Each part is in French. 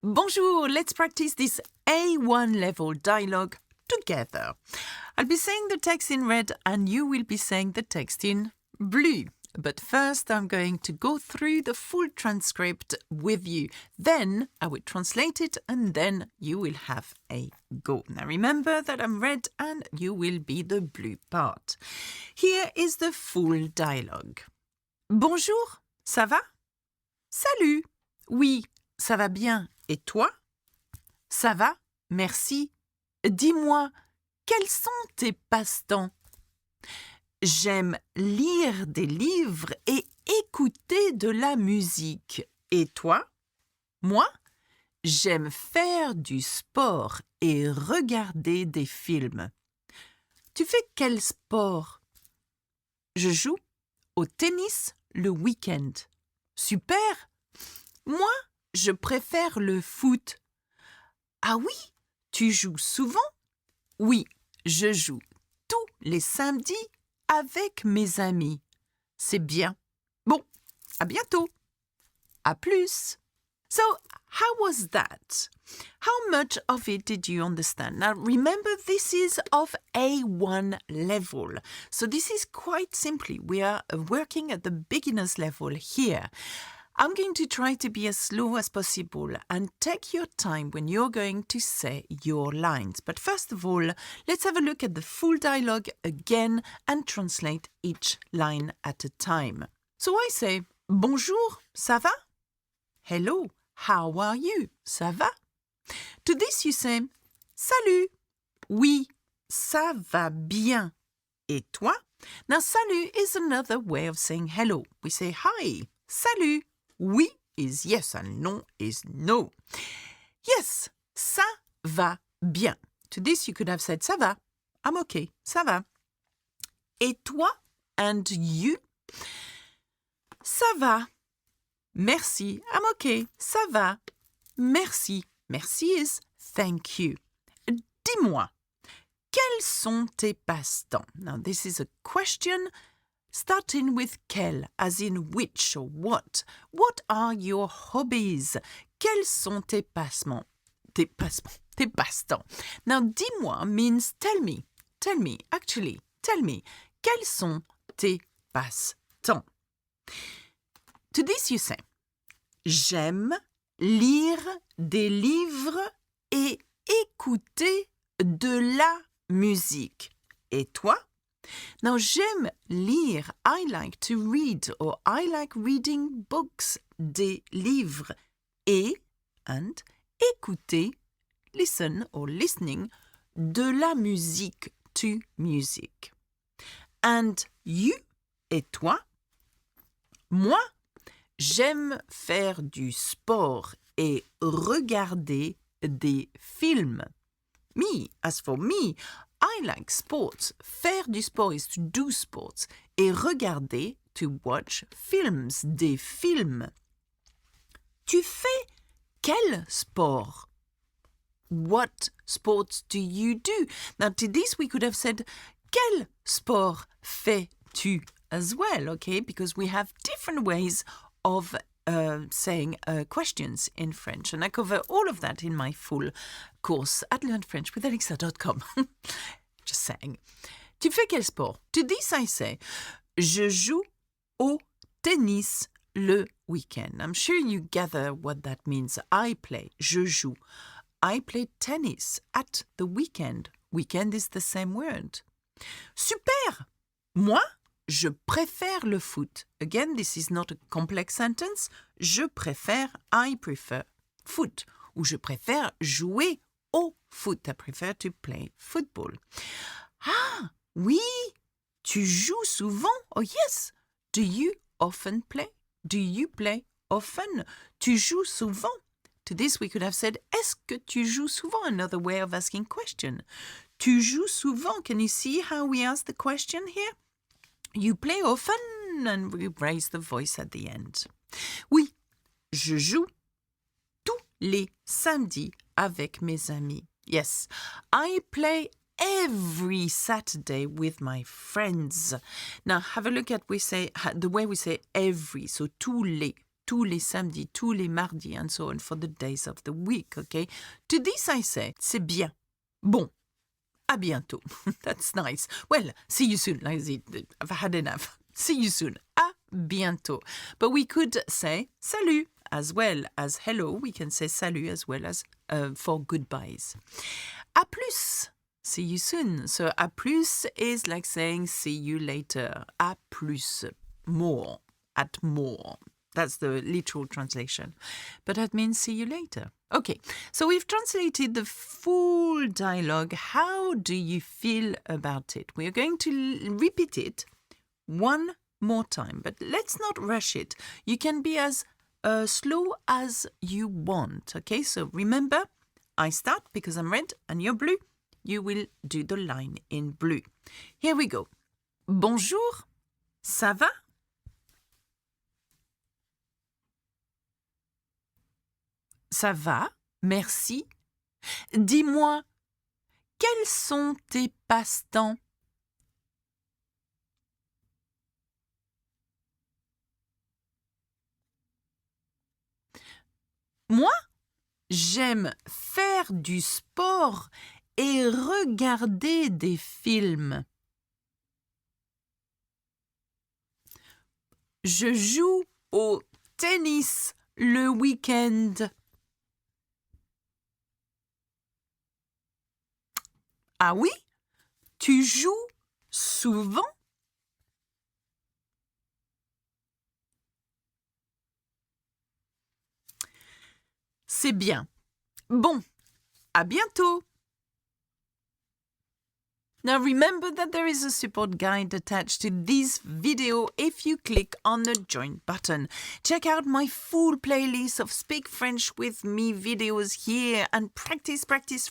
Bonjour, let's practice this A1 level dialogue together. I'll be saying the text in red and you will be saying the text in blue. But first, I'm going to go through the full transcript with you. Then I will translate it and then you will have a go. Now remember that I'm red and you will be the blue part. Here is the full dialogue. Bonjour, ça va? Salut, oui, ça va bien. Et toi? Ça va, merci. Dis-moi, quels sont tes passe-temps? J'aime lire des livres et écouter de la musique. Et toi? Moi? J'aime faire du sport et regarder des films. Tu fais quel sport? Je joue au tennis le week-end. Super! Moi, je préfère le foot. Ah oui, tu joues souvent? Oui, je joue tous les samedis avec mes amis. C'est bien. Bon, à bientôt. À plus. So, how was that? How much of it did you understand? Now, remember, this is of A1 level. So this is quite simply, we are working at the beginner's level here. I'm going to try to be as slow as possible and take your time when you're going to say your lines. But first of all, let's have a look at the full dialogue again and translate each line at a time. So I say, bonjour, ça va? Hello, how are you? Ça va? To this you say, salut, oui, ça va bien. Et toi? Now, salut is another way of saying hello. We say hi, salut. Oui is yes and non is no. Yes, ça va bien. To this you could have said ça va. I'm okay, ça va. Et toi and you? Ça va. Merci, I'm okay, ça va. Merci. Merci is thank you. Dis-moi, quels sont tes passe-temps? Now this is a question starting with quel, as in which or what. What are your hobbies? Quels sont tes passe-temps? Tes passe-temps. Now, dis-moi means tell me. Tell me, actually, tell me. Quels sont tes passe-temps? To this you say, j'aime lire des livres et écouter de la musique. Et toi? Now, j'aime lire, I like to read, or I like reading books, des livres, et, and, écouter, listen or listening, de la musique, to music. And you, et toi? Moi, j'aime faire du sport et regarder des films. Me, as for me, I like sports. Faire du sport is to do sports. Et regarder, to watch films, des films. Tu fais quel sport? What sports do you do? Now, to this we could have said, quel sport fais-tu as well, okay? Because we have different ways of saying questions in French. And I cover all of that in my full course at learnfrench.ch. Just saying. Tu fais quel sport? To this I say, je joue au tennis le week-end. I'm sure you gather what that means. I play, je joue. I play tennis at the weekend. Weekend is the same word. Super! Moi, je préfère le foot. Again, this is not a complex sentence. Je préfère, I prefer foot. Ou je préfère jouer au foot. I prefer to play football. Ah, oui, tu joues souvent? Oh yes. Do you often play? Do you play often? Tu joues souvent? To this we could have said, est-ce que tu joues souvent? Another way of asking question. Tu joues souvent? Can you see how we ask the question here? You play often, and we raise the voice at the end. Oui, je joue tous les samedis avec mes amis. Yes, I play every Saturday with my friends. Now, have a look at the way we say every, so tous les. tous les samedis, tous les mardis, and so on for the days of the week, okay? To this I say, c'est bien. Bon. À bientôt. That's nice. Well, see you soon. I've had enough. See you soon. À bientôt. But we could say salut as well as hello. We can say salut as well as for goodbyes. À plus. See you soon. So à plus is like saying see you later. À plus. More. At more. That's the literal translation. But that means see you later. Okay, so we've translated the full dialogue. How do you feel about it? We're going to repeat it one more time, but let's not rush it. You can be as slow as you want, okay? So remember, I start because I'm red and you're blue. You will do the line in blue. Here we go. Bonjour, ça va? Ça va, merci. Dis-moi, quels sont tes passe-temps? Moi, j'aime faire du sport et regarder des films. Je joue au tennis le week-end. Ah oui? Tu joues souvent? C'est bien. Bon, à bientôt. Now remember that there is a support guide attached to this video if you click on the join button. Check out my full playlist of Speak French with Me videos here and practice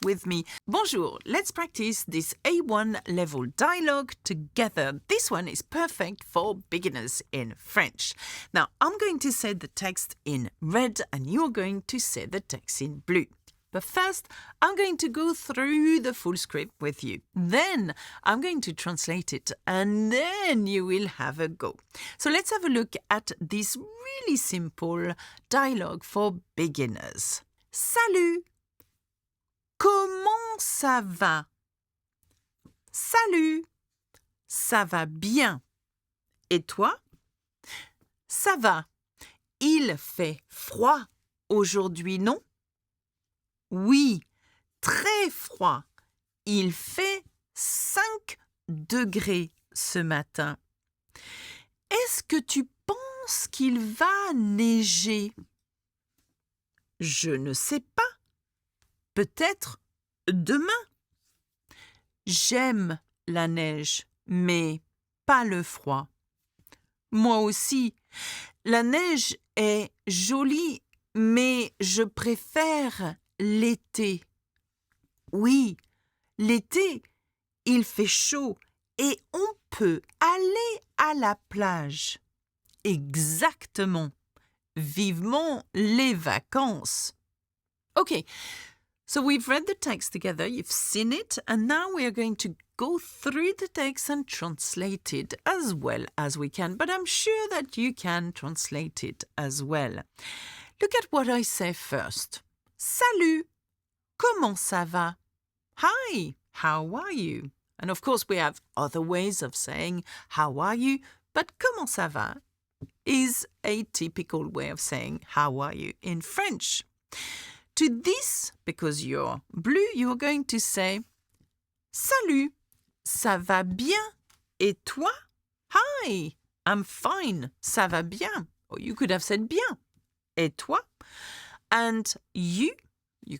with me. Bonjour, let's practice this A1 level dialogue together. This one is perfect for beginners in French. Now I'm going to say the text in red and you're going to say the text in blue. But first, I'm going to go through the full script with you. Then I'm going to translate it and then you will have a go. So let's have a look at this really simple dialogue for beginners. Salut! Comment ça va? Salut! Ça va bien. Et toi? Ça va. Il fait froid aujourd'hui, non? Oui, très froid. Il fait 5 degrés ce matin. Est-ce que tu penses qu'il va neiger? Je ne sais pas. Peut-être demain. J'aime la neige, mais pas le froid. Moi aussi. La neige est jolie, mais je préfère l'été. Oui, l'été, il fait chaud et on peut aller à la plage. Exactement. Vivement les vacances. Okay, so we've read the text together, you've seen it, and now we are going to go through the text and translate it as well as we can, but I'm sure that you can translate it as well. Look at what I say first. Salut, comment ça va? Hi, how are you? And of course we have other ways of saying how are you, but comment ça va is a typical way of saying how are you in French. To this, because you're blue, you're going to say Salut, ça va bien? Et toi? Hi, I'm fine, ça va bien. Or you could have said bien. Et toi? And you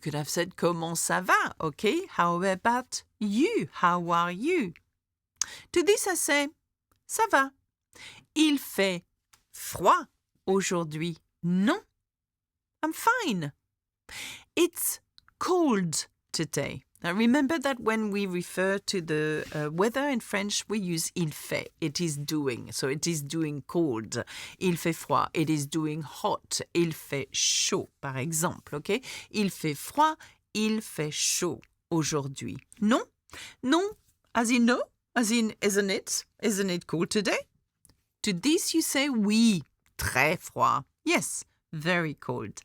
could have said comment ça va, okay? How about you? How are you? To this I say ça va. Il fait froid aujourd'hui, non? I'm fine. It's cold today. Now remember that when we refer to the weather in French, we use il fait. It is doing. So it is doing cold. Il fait froid. It is doing hot. Il fait chaud, par exemple. Okay? Il fait froid. Il fait chaud aujourd'hui. Non? Non, as in no? As in isn't it? Isn't it cold today? To this you say oui. Très froid. Yes, very cold.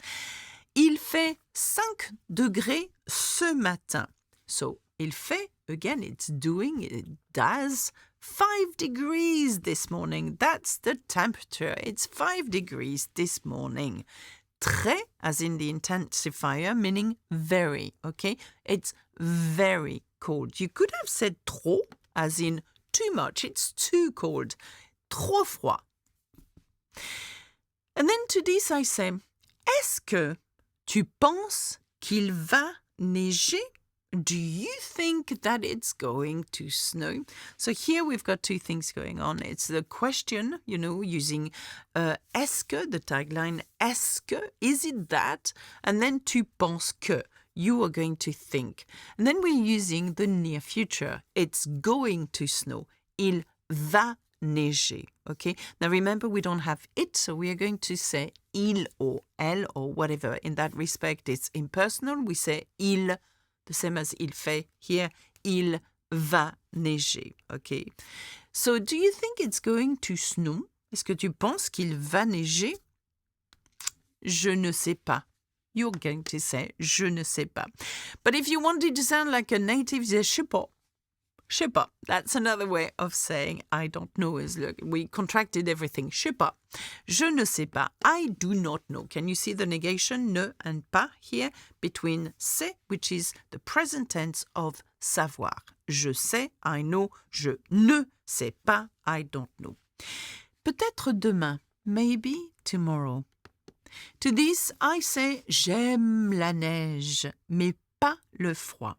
Il fait 5 degrés ce matin. So, il fait, again, it's doing, it does 5 degrees this morning. That's the temperature. It's 5 degrees this morning. Très, as in the intensifier, meaning very, okay? It's very cold. You could have said trop, as in too much. It's too cold. Trop froid. And then to this I say, est-ce que tu penses qu'il va neiger? Do you think that it's going to snow? So here we've got two things going on. It's the question, using est-ce que, the tagline, est-ce que, is it that? And then tu penses que, you are going to think. And then we're using the near future. It's going to snow. Il va neiger. Okay? Now remember, we don't have it, so we are going to say il or elle or whatever. In that respect, it's impersonal. We say il, the same as il fait here. Il va neiger. Okay? So do you think it's going to snow? Est-ce que tu penses qu'il va neiger? Je ne sais pas. You're going to say je ne sais pas. But if you wanted to sound like a native, say je sais pas. Je sais pas. That's another way of saying I don't know. Look, we contracted everything. Je sais pas. Je ne sais pas. I do not know. Can you see the negation ne and pas here between sais, which is the present tense of savoir. Je sais, I know. Je ne sais pas, I don't know. Peut-être demain. Maybe tomorrow. To this, I say j'aime la neige, mais pas le froid.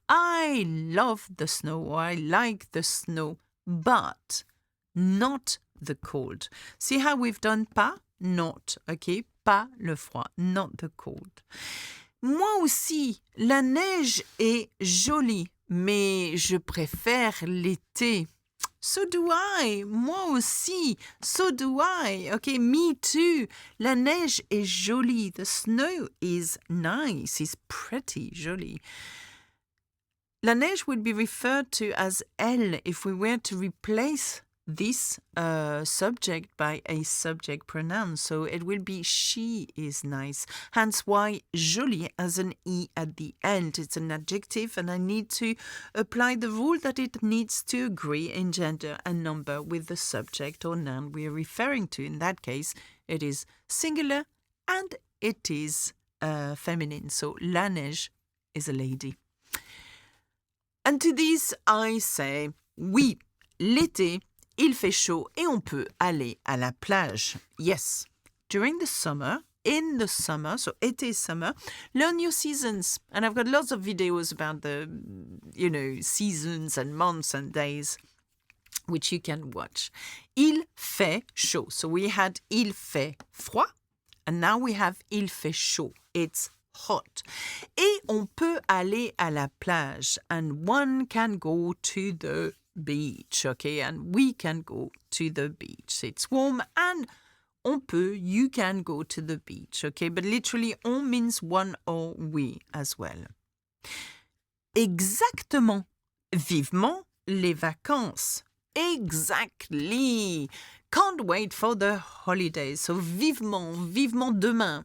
I love the snow, I like the snow, but not the cold. See how we've done pas? Not, okay? Pas le froid, not the cold. Moi aussi, la neige est jolie, mais je préfère l'été. So do I. Moi aussi. So do I. Okay, me too. La neige est jolie. The snow is nice. It's pretty jolie. La neige would be referred to as elle if we were to replace this subject by a subject pronoun. So it will be she is nice. Hence why jolie has an E at the end. It's an adjective and I need to apply the rule that it needs to agree in gender and number with the subject or noun we are referring to. In that case, it is singular and it is feminine. So la neige is a lady. And to this I say, oui, l'été, il fait chaud et on peut aller à la plage. Yes, during the summer, in the summer, so été is summer, learn your seasons. And I've got lots of videos about the, seasons and months and days, which you can watch. Il fait chaud. So we had il fait froid, and now we have il fait chaud. It's hot. Et on peut aller à la plage, and one can go to the beach, okay? And we can go to the beach. It's warm, and on peut, you can go to the beach, okay? But literally, on means one or we as well. Exactement. Vivement les vacances. Exactly. Can't wait for the holidays. So vivement, vivement demain.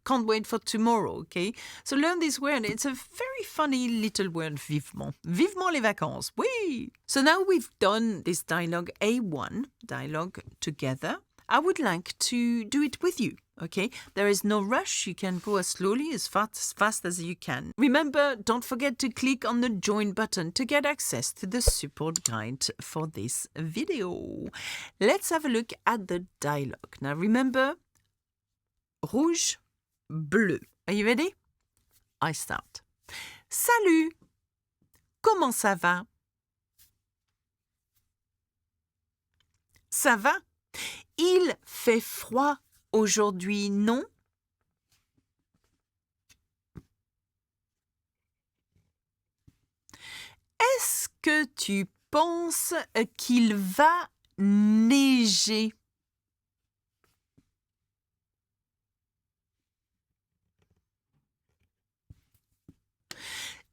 Can't wait for tomorrow, okay? So learn this word. It's a very funny little word, vivement. Vivement les vacances, oui! So now we've done this dialogue A1, dialogue together. I would like to do it with you, okay? There is no rush. You can go as slowly, as fast as you can. Remember, don't forget to click on the join button to get access to the support guide for this video. Let's have a look at the dialogue. Now remember, rouge, bleu. Are you ready? I start. Salut! Comment ça va? Ça va? Il fait froid aujourd'hui, non? Est-ce que tu penses qu'il va neiger?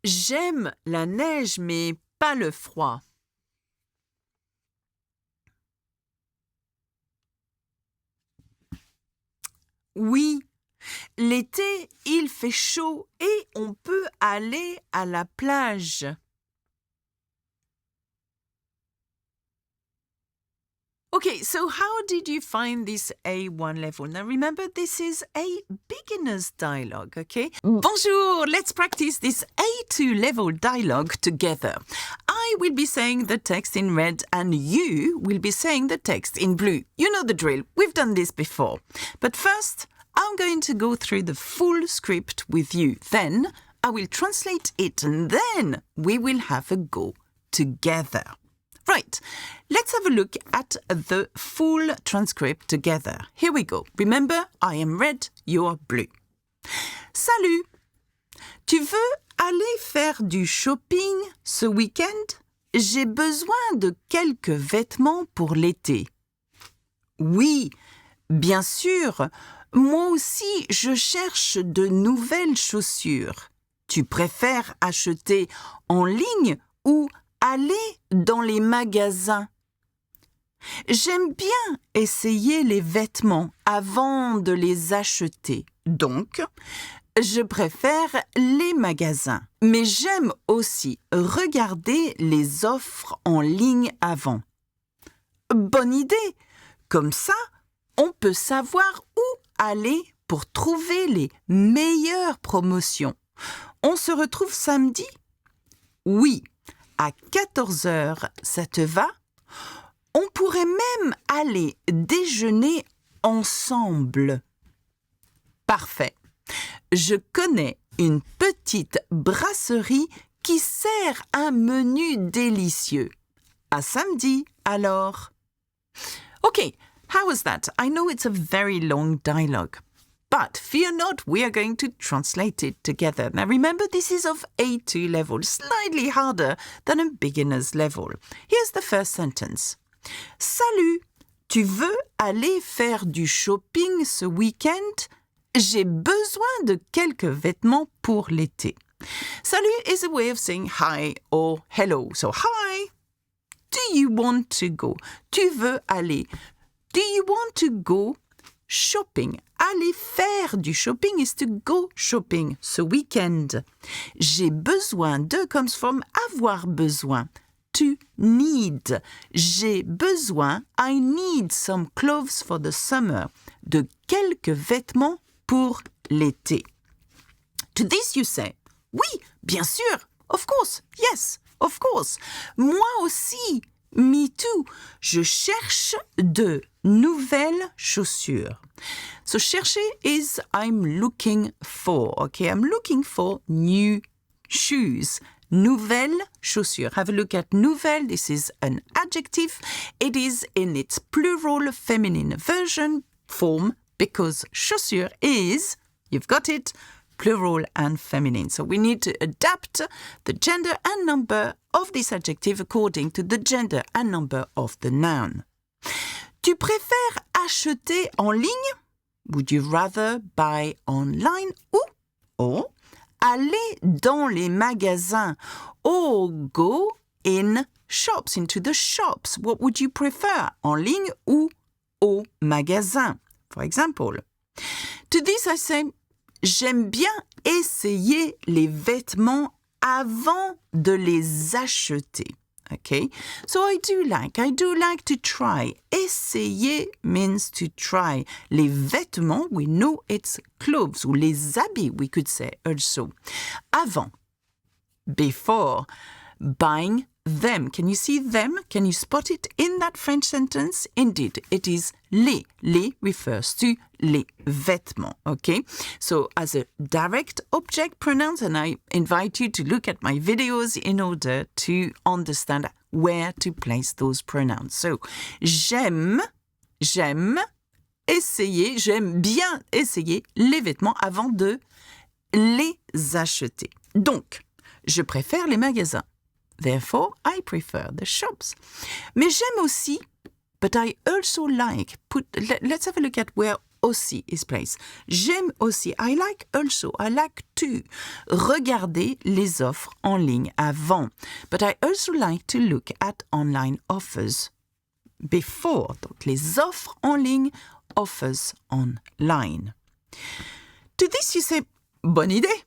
J'aime la neige, mais pas le froid. Oui, l'été, il fait chaud et on peut aller à la plage. Okay, so how did you find this A1 level? Now remember, this is a beginner's dialogue, okay? Bonjour, let's practice this A2 level dialogue together. I will be saying the text in red and you will be saying the text in blue. You know the drill, we've done this before. But first, I'm going to go through the full script with you. Then I will translate it and then we will have a go together. Right, let's have a look at the full transcript together. Here we go. Remember, I am red, you're blue. Salut! Tu veux aller faire du shopping ce week-end? J'ai besoin de quelques vêtements pour l'été. Oui, bien sûr. Moi aussi, je cherche de nouvelles chaussures. Tu préfères acheter en ligne ou aller dans les magasins? J'aime bien essayer les vêtements avant de les acheter. Donc, je préfère les magasins. Mais j'aime aussi regarder les offres en ligne avant. Bonne idée! Comme ça, on peut savoir où aller pour trouver les meilleures promotions. On se retrouve samedi? Oui. À 14h, ça te va? On pourrait même aller déjeuner ensemble. Parfait. Je connais une petite brasserie qui sert un menu délicieux. À samedi, alors. Okay, how was that? I know it's a very long dialogue. But fear not, we are going to translate it together. Now remember, this is of A2 level, slightly harder than a beginner's level. Here's the first sentence. Salut, tu veux aller faire du shopping ce week-end? J'ai besoin de quelques vêtements pour l'été. Salut is a way of saying hi or hello. So hi, do you want to go? Tu veux aller. Do you want to go shopping? Aller faire du shopping is to go shopping ce week-end. J'ai besoin de comes from avoir besoin. To need. J'ai besoin, I need some clothes for the summer. De quelques vêtements pour l'été. To this you say, oui, bien sûr, of course, yes, of course. Moi aussi, me too. Je cherche de nouvelles chaussures. So chercher is I'm looking for, okay? I'm looking for new shoes. Nouvelles chaussures. Have a look at nouvelle. This is an adjective. It is in its plural feminine version form because chaussure is, you've got it, plural and feminine. So we need to adapt the gender and number of this adjective according to the gender and number of the noun. Tu préfères acheter en ligne? Would you rather buy online or aller dans les magasins or go in shops, into the shops? What would you prefer? En ligne ou au magasin? For example, to this I say, j'aime bien essayer les vêtements avant de les acheter. Okay, so I do like to try. Essayer means to try. Les vêtements, we know it's clothes, ou les habits, we could say also. Avant, before, buying them. Can you see them? Can you spot it in that French sentence? Indeed, it is les. Les refers to les vêtements, okay? So as a direct object pronoun, and I invite you to look at my videos in order to understand where to place those pronouns. So, j'aime bien essayer les vêtements avant de les acheter. Donc, je préfère les magasins. Therefore, I prefer the shops. Mais j'aime aussi, but I also like. Let's have a look at where aussi is placed. J'aime aussi, I like also, I like to. Regarder les offres en ligne avant. But I also like to look at online offers before. Donc les offres en ligne, offers online. To this you say, bonne idée.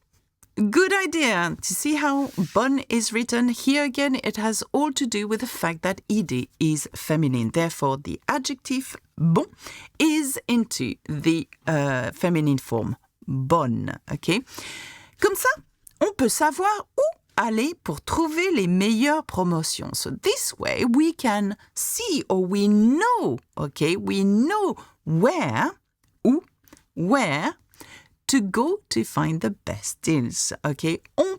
Good idea. To see how bonne is written, here again it has all to do with the fact that idée is feminine. Therefore, the adjective bon is into the feminine form, bonne. Okay? Comme ça, on peut savoir où aller pour trouver les meilleures promotions. So this way we can see, or we know, okay? We know where to go to find the best deals, okay? On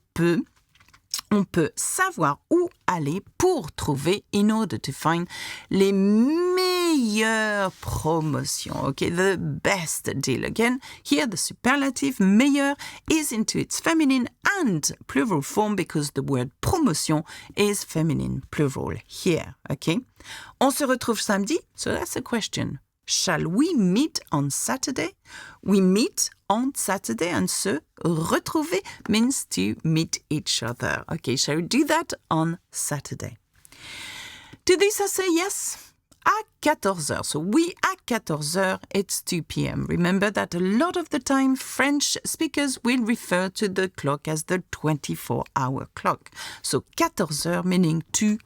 peut savoir où aller pour trouver, in order to find les meilleures promotions, okay? The best deal. Again, here the superlative meilleur is into its feminine and plural form because the word promotion is feminine plural here, okay? On se retrouve samedi? So that's a question. Shall we meet on Saturday? We meet on Saturday, and se retrouver means to meet each other. Okay, shall we do that on Saturday? To this I say yes. À 14h. So we at 14h, it's 2 p.m. Remember that a lot of the time French speakers will refer to the clock as the 24-hour clock. So 14h meaning 2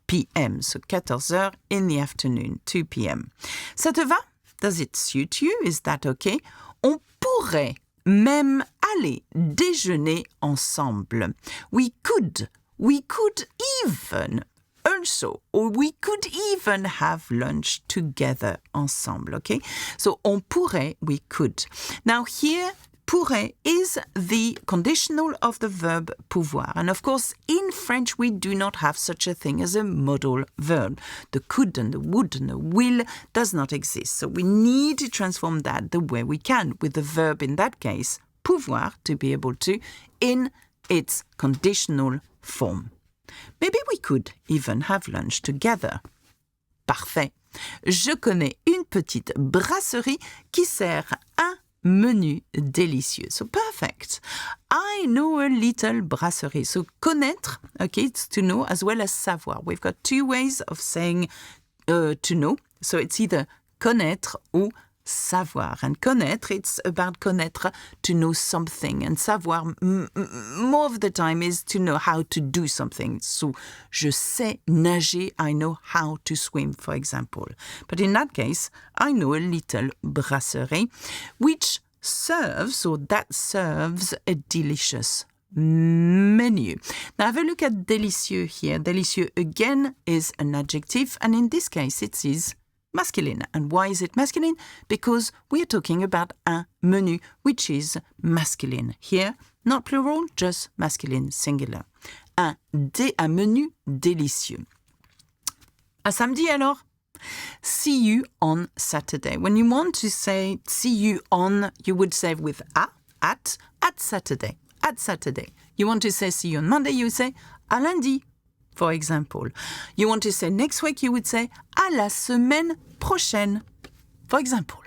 p.m. So 14h in the afternoon, 2 p.m. Ça te va? Does it suit you? Is that okay? On pourrait même aller déjeuner ensemble. We could even also, or we could even have lunch together ensemble, okay? So on pourrait, we could. Now here, pourrait is the conditional of the verb pouvoir. And of course, in French, we do not have such a thing as a modal verb. The could and the would and the will does not exist. So we need to transform that the way we can with the verb, in that case, pouvoir, to be able to, in its conditional form. Maybe we could even have lunch together. Parfait. Je connais une petite brasserie qui sert un menu délicieux. So perfect. I know a little brasserie. So connaître, okay, it's to know as well as savoir. We've got two ways of saying to know. So it's either connaître ou savoir. And connaître, it's about connaître, to know something. And savoir, more of the time, is to know how to do something. So, je sais nager, I know how to swim, for example. But in that case, I know a little brasserie, which serves, or that serves, a delicious menu. Now have a look at délicieux here. Délicieux again is an adjective, and in this case it is masculine. And why is it masculine? Because we are talking about un menu, which is masculine. Here, not plural, just masculine, singular. Un menu délicieux. À samedi alors? See you on Saturday. When you want to say see you on, you would say with at Saturday. At Saturday. You want to say see you on Monday, you would say à lundi. For example, you want to say next week, you would say à la semaine prochaine, for example.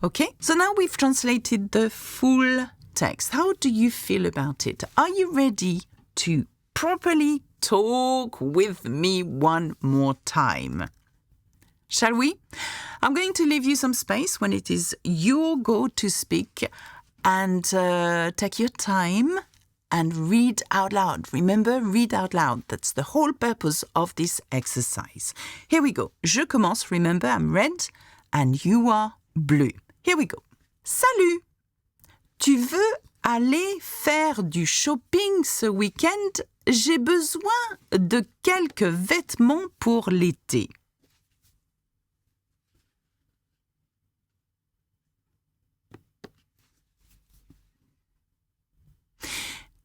Okay? So now we've translated the full text. How do you feel about it? Are you ready to properly talk with me one more time? Shall we? I'm going to leave you some space when it is your go to speak, and take your time and read out loud. Remember, read out loud. That's the whole purpose of this exercise. Here we go. Je commence. Remember, I'm red and you are bleu. Here we go. Salut! Tu veux aller faire du shopping ce week-end? J'ai besoin de quelques vêtements pour l'été.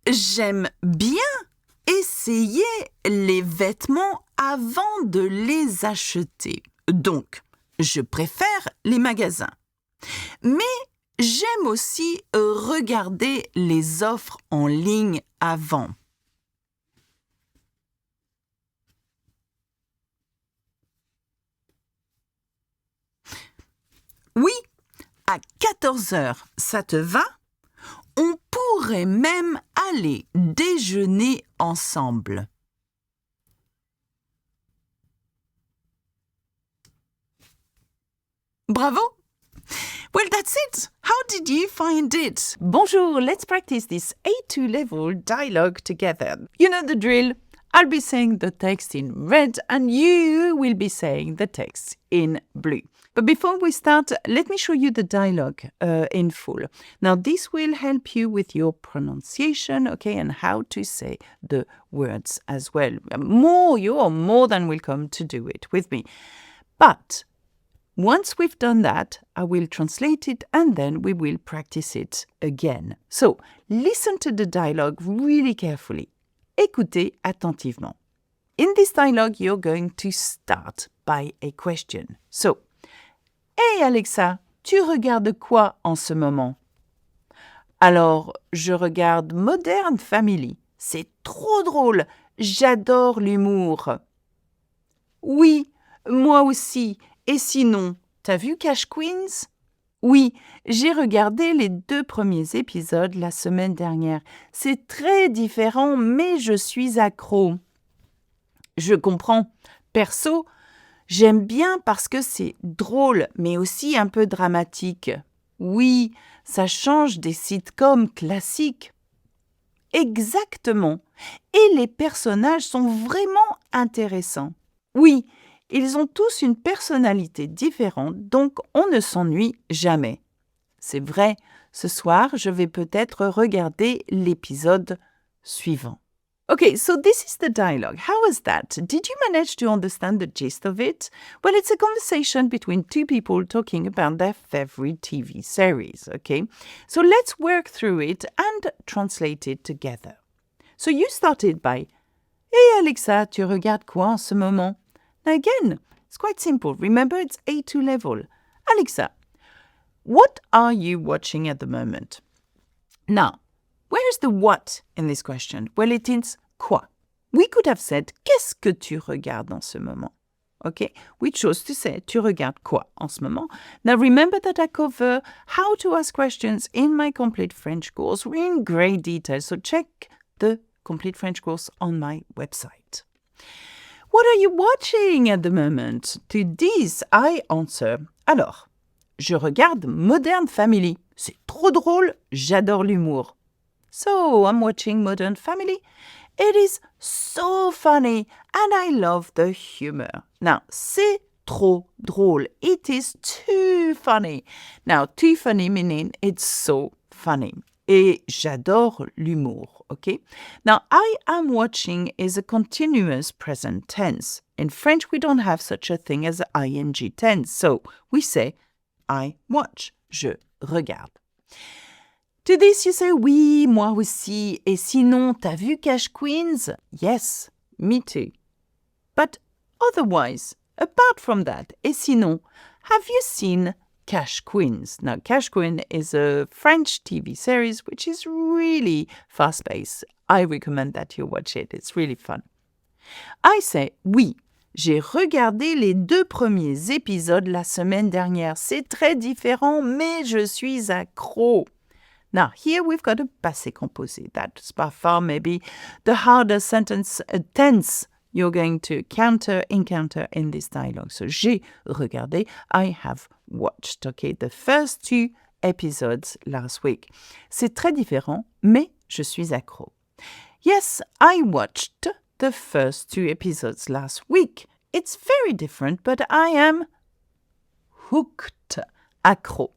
J'aime bien essayer les vêtements avant de les acheter. Donc, je préfère les magasins. Mais j'aime aussi regarder les offres en ligne avant. Oui, à 14h, ça te va? On pourrait même aller déjeuner ensemble. Bravo! Well, that's it. How did you find it? Bonjour, let's practice this A2 level dialogue together. You know the drill. I'll be saying the text in red and you will be saying the text in blue. But before we start, let me show you the dialogue in full. Now, this will help you with your pronunciation, okay, and how to say the words as well. You are more than welcome to do it with me. But once we've done that, I will translate it and then we will practice it again. So, listen to the dialogue really carefully. Écoutez attentivement. In this dialogue, you're going to start by a question. So, Hey Alexa, tu regardes quoi en ce moment? Alors, je regarde Modern Family. C'est trop drôle. J'adore l'humour. Oui, moi aussi. Et sinon, t'as vu Cash Queens? Oui, j'ai regardé les 2 premiers épisodes la semaine dernière. C'est très différent, mais je suis accro. Je comprends. Perso, j'aime bien parce que c'est drôle, mais aussi un peu dramatique. Oui, ça change des sitcoms classiques. Exactement. Et les personnages sont vraiment intéressants. Oui, ils ont tous une personnalité différente, donc on ne s'ennuie jamais. C'est vrai, ce soir, je vais peut-être regarder l'épisode suivant. Okay, so this is the dialogue. How was that? Did you manage to understand the gist of it? Well, it's a conversation between 2 people talking about their favorite TV series, okay? So let's work through it and translate it together. So you started by, Hey Alexa, tu regardes quoi en ce moment? Now again, it's quite simple. Remember, it's A2 level. Alexa, what are you watching at the moment? Now, where is the what in this question? Well, it is quoi. We could have said, qu'est-ce que tu regardes en ce moment? Okay, we chose to say, tu regardes quoi en ce moment? Now, remember that I cover how to ask questions in my Complete French course in great detail. So check the Complete French course on my website. What are you watching at the moment? To this, I answer, alors, je regarde Modern Family. C'est trop drôle, j'adore l'humour. So, I'm watching Modern Family. It is so funny and I love the humor. Now, c'est trop drôle. It is too funny. Now, too funny meaning it's so funny. Et j'adore l'humour, okay? Now, I am watching is a continuous present tense. In French, we don't have such a thing as an ing tense. So, we say, I watch. Je regarde. To this, you say, oui, moi aussi. Et sinon, t'as vu Cash Queens? Yes, me too. But otherwise, apart from that, et sinon, have you seen Cash Queens? Now, Cash Queen is a French TV series which is really fast-paced. I recommend that you watch it. It's really fun. I say, oui, j'ai regardé les 2 premiers épisodes la semaine dernière. C'est très différent, mais je suis accro. Now, here we've got a passé composé. That's by far maybe the hardest sentence tense you're going to encounter in this dialogue. So, j'ai regardé, I have watched, okay, the first 2 episodes last week. C'est très différent, mais je suis accro. Yes, I watched the first 2 episodes last week. It's very different, but I am hooked, accro.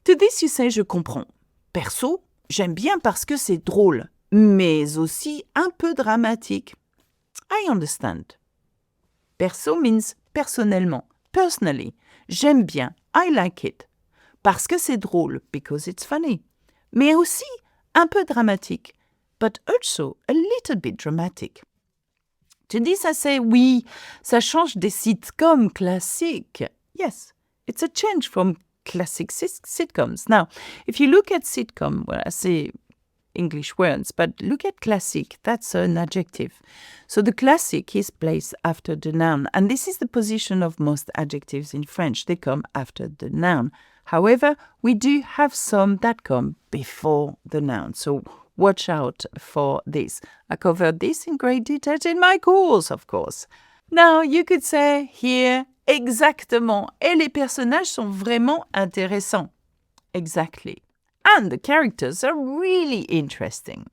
To this, you say, je comprends. Perso, j'aime bien parce que c'est drôle, mais aussi un peu dramatique. I understand. Perso means personnellement, personally. J'aime bien, I like it. Parce que c'est drôle, because it's funny. Mais aussi un peu dramatique, but also a little bit dramatic. To this, I say, oui, ça change des sitcoms classiques. Yes, it's a change from classic sitcoms. Now, if you look at sitcom, well, I say English words, but look at classic, that's an adjective. So the classic is placed after the noun, and this is the position of most adjectives in French. They come after the noun. However, we do have some that come before the noun, so watch out for this. I covered this in great detail in my course, of course. Now, you could say here, Exactement. Et les personnages sont vraiment intéressants. Exactly. And the characters are really interesting.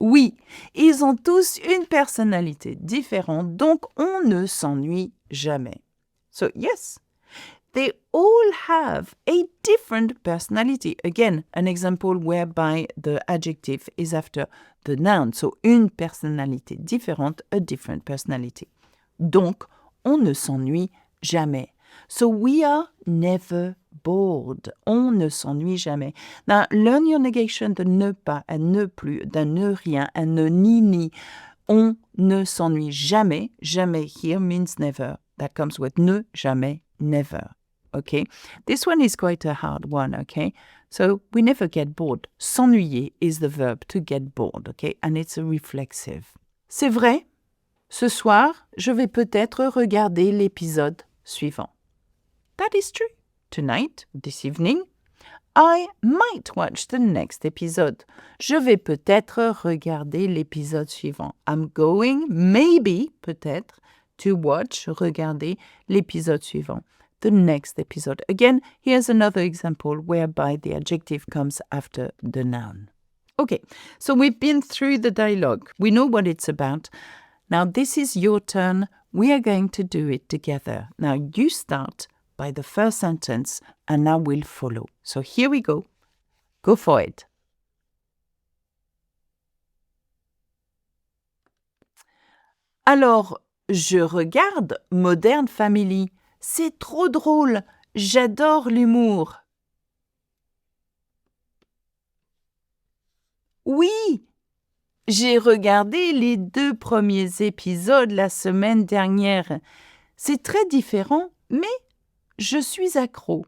Oui, ils ont tous une personnalité différente, donc on ne s'ennuie jamais. So yes, they all have a different personality. Again, an example whereby the adjective is after the noun. So une personnalité différente, a different personality. Donc, on ne s'ennuie jamais. So we are never bored. On ne s'ennuie jamais. Now, learn your negation de ne pas, un ne plus, d'un ne rien, un ne ni. On ne s'ennuie jamais. Jamais here means never. That comes with ne, jamais, never. Okay? This one is quite a hard one, okay? So we never get bored. S'ennuyer is the verb to get bored, okay? And it's a reflexive. C'est vrai? Ce soir, je vais peut-être regarder l'épisode suivant. That is true. Tonight, this evening, I might watch the next episode. Je vais peut-être regarder l'épisode suivant. I'm going, maybe, peut-être, to watch, regarder l'épisode suivant. The next episode. Again, here's another example whereby the adjective comes after the noun. Okay, so we've been through the dialogue. We know what it's about. Now, this is your turn. We are going to do it together. Now, you start by the first sentence, and I will follow. So here we go. Go for it. Alors, je regarde Modern Family. C'est trop drôle. J'adore l'humour. Oui, j'ai regardé les 2 premiers épisodes la semaine dernière. C'est très différent, mais je suis accro.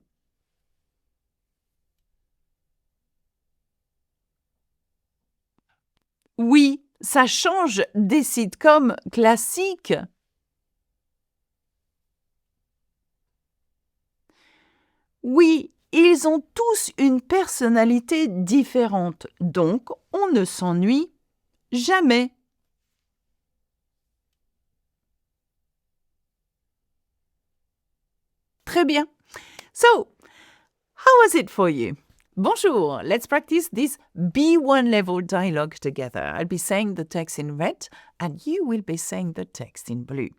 Oui, ça change des sitcoms classiques. Oui, ils ont tous une personnalité différente, donc on ne s'ennuie jamais. Très bien. So, how was it for you? Bonjour, let's practice this B1 level dialogue together. I'll be saying the text in red and you will be saying the text in blue.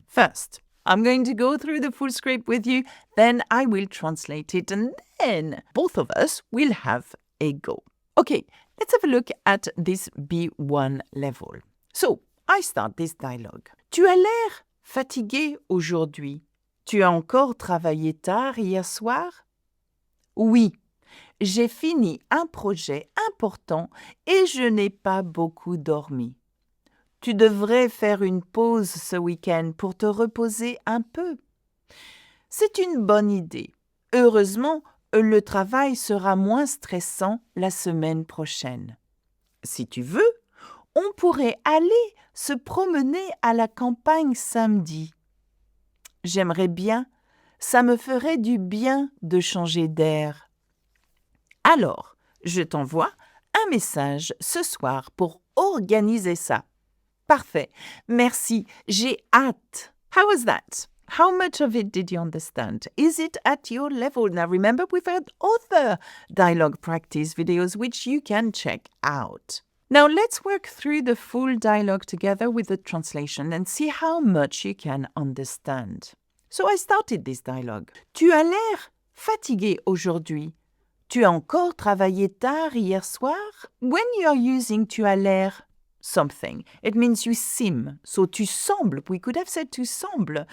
First, I'm going to go through the full script with you, then I will translate it and then both of us will have a go. Okay, let's have a look at this B1 level. So, I start this dialogue. Tu as l'air fatigué aujourd'hui. Tu as encore travaillé tard hier soir? Oui, j'ai fini un projet important et je n'ai pas beaucoup dormi. Tu devrais faire une pause ce week-end pour te reposer un peu. C'est une bonne idée. Heureusement, le travail sera moins stressant la semaine prochaine. Si tu veux, on pourrait aller se promener à la campagne samedi. J'aimerais bien, ça me ferait du bien de changer d'air. Alors, je t'envoie un message ce soir pour organiser ça. Parfait. Merci. J'ai hâte. How was that? How much of it did you understand? Is it at your level? Now remember, we've had other dialogue practice videos which you can check out. Now let's work through the full dialogue together with the translation and see how much you can understand. So I started this dialogue. Tu as l'air fatigué aujourd'hui. Tu as encore travaillé tard hier soir? When you are using tu as l'air something, it means you seem. So tu sembles, we could have said tu sembles.